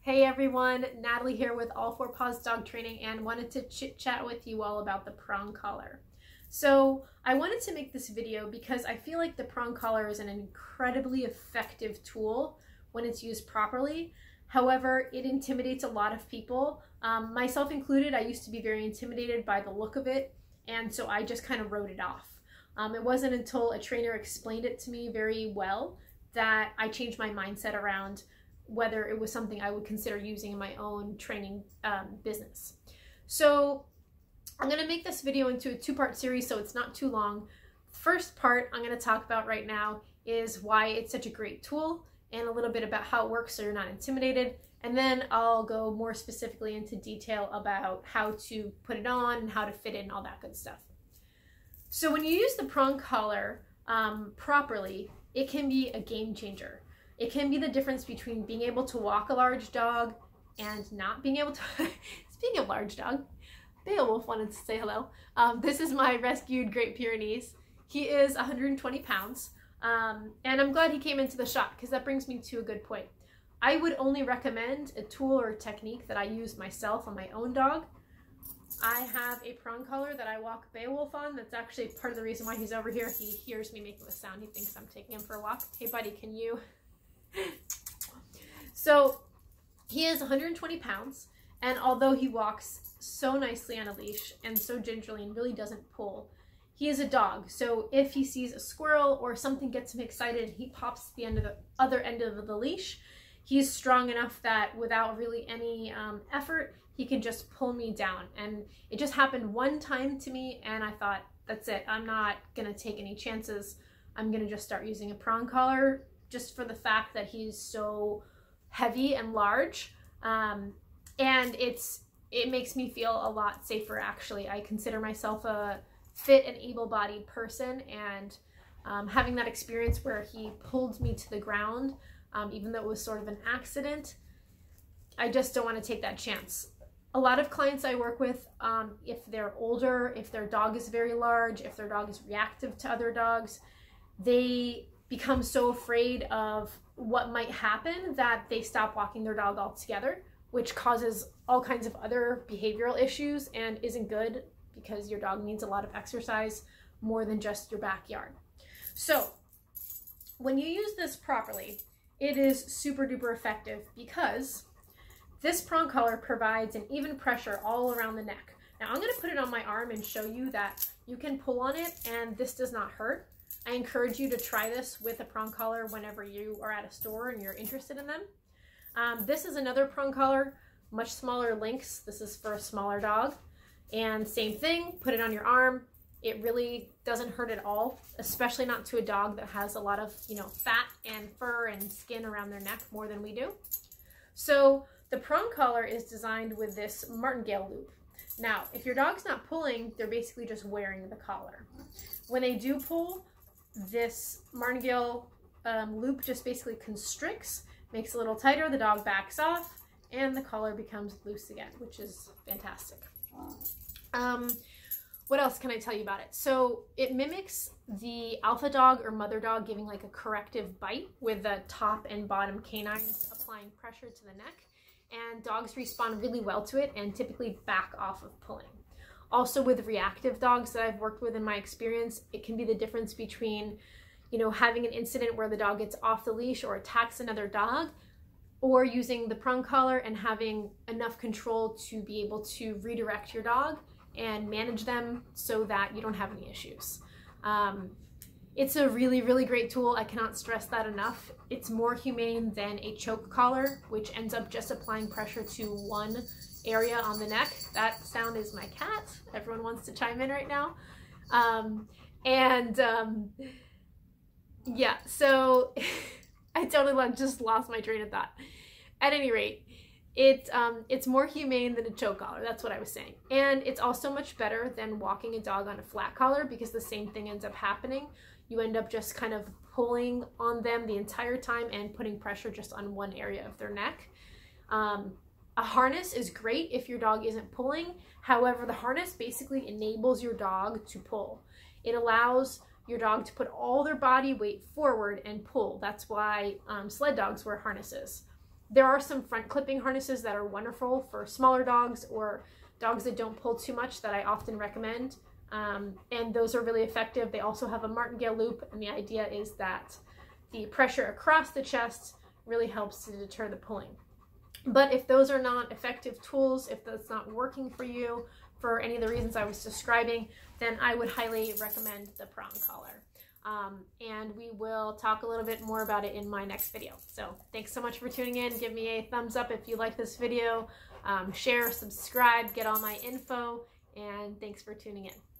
Hey everyone, Natalie here with All Four Paws Dog Training and wanted to chit chat with you all about the prong collar. So I wanted to make this video because I feel like the prong collar is an incredibly effective tool when it's used properly. However, it intimidates a lot of people, myself included. I used to be very intimidated by the look of it, and so I just kind of wrote it off. It wasn't until a trainer explained it to me very well that I changed my mindset around whether it was something I would consider using in my own training business. So I'm going to make this video into a two-part series so it's not too long. First part I'm going to talk about right now is why it's such a great tool and a little bit about how it works so you're not intimidated. And then I'll go more specifically into detail about how to put it on and how to fit it and all that good stuff. So when you use the prong collar properly, it can be a game changer. It can be the difference between being able to walk a large dog and not being able to. Speaking of large dog, Beowulf wanted to say hello. This is my rescued Great Pyrenees. He is 120 pounds, and I'm glad he came into the shop because that brings me to a good point. I would only recommend a tool or a technique that I use myself on my own dog. I have a prong collar that I walk Beowulf on. That's actually part of the reason why he's over here. He hears me making the sound. He thinks I'm taking him for a walk. Hey buddy, can you? So he is 120 pounds, and although he walks so nicely on a leash and so gingerly and really doesn't pull, he is a dog. So if he sees a squirrel or something gets him excited and he pops the other end of the leash, he's strong enough that without really any effort, he can just pull me down. And it just happened one time to me, and I thought, that's it. I'm not gonna take any chances. I'm gonna just start using a prong collar just for the fact that he's so heavy and large. And it makes me feel a lot safer, actually. I consider myself a fit and able-bodied person, and having that experience where he pulled me to the ground, even though it was sort of an accident, I just don't want to take that chance. A lot of clients I work with, if they're older, if their dog is very large, if their dog is reactive to other dogs, they become so afraid of what might happen that they stop walking their dog altogether, which causes all kinds of other behavioral issues and isn't good because your dog needs a lot of exercise more than just your backyard. So when you use this properly, it is super duper effective because this prong collar provides an even pressure all around the neck. Now I'm going to put it on my arm and show you that you can pull on it and this does not hurt. I encourage you to try this with a prong collar whenever you are at a store and you're interested in them. This is another prong collar, much smaller links. This is for a smaller dog. And same thing, put it on your arm. It really doesn't hurt at all, especially not to a dog that has a lot of, fat and fur and skin around their neck more than we do. So the prong collar is designed with this martingale loop. Now, if your dog's not pulling, they're basically just wearing the collar. When they do pull, this martingale loop just basically constricts, makes it a little tighter, the dog backs off, and the collar becomes loose again, which is fantastic. What else can I tell you about it? So it mimics the alpha dog or mother dog giving like a corrective bite with the top and bottom canines applying pressure to the neck, and dogs respond really well to it and typically back off of pulling. Also with reactive dogs that I've worked with in my experience, it can be the difference between, having an incident where the dog gets off the leash or attacks another dog, or using the prong collar and having enough control to be able to redirect your dog and manage them so that you don't have any issues. It's a really, really great tool. I cannot stress that enough. It's more humane than a choke collar, which ends up just applying pressure to one area on the neck. That sound is my cat. Everyone wants to chime in right now. Yeah, so I totally just lost my train of thought. At any rate, it's more humane than a choke collar. That's what I was saying. And it's also much better than walking a dog on a flat collar because the same thing ends up happening. You end up just kind of pulling on them the entire time and putting pressure just on one area of their neck. A harness is great if your dog isn't pulling. However, the harness basically enables your dog to pull. It allows your dog to put all their body weight forward and pull. That's why sled dogs wear harnesses. There are some front clipping harnesses that are wonderful for smaller dogs or dogs that don't pull too much that I often recommend. And those are really effective. They also have a martingale loop, and the idea is that the pressure across the chest really helps to deter the pulling. But if those are not effective tools, if that's not working for you for any of the reasons I was describing, then I would highly recommend the prong collar. And we will talk a little bit more about it in my next video. So thanks so much for tuning in. Give me a thumbs up if you like this video. Share, subscribe, get all my info, and thanks for tuning in.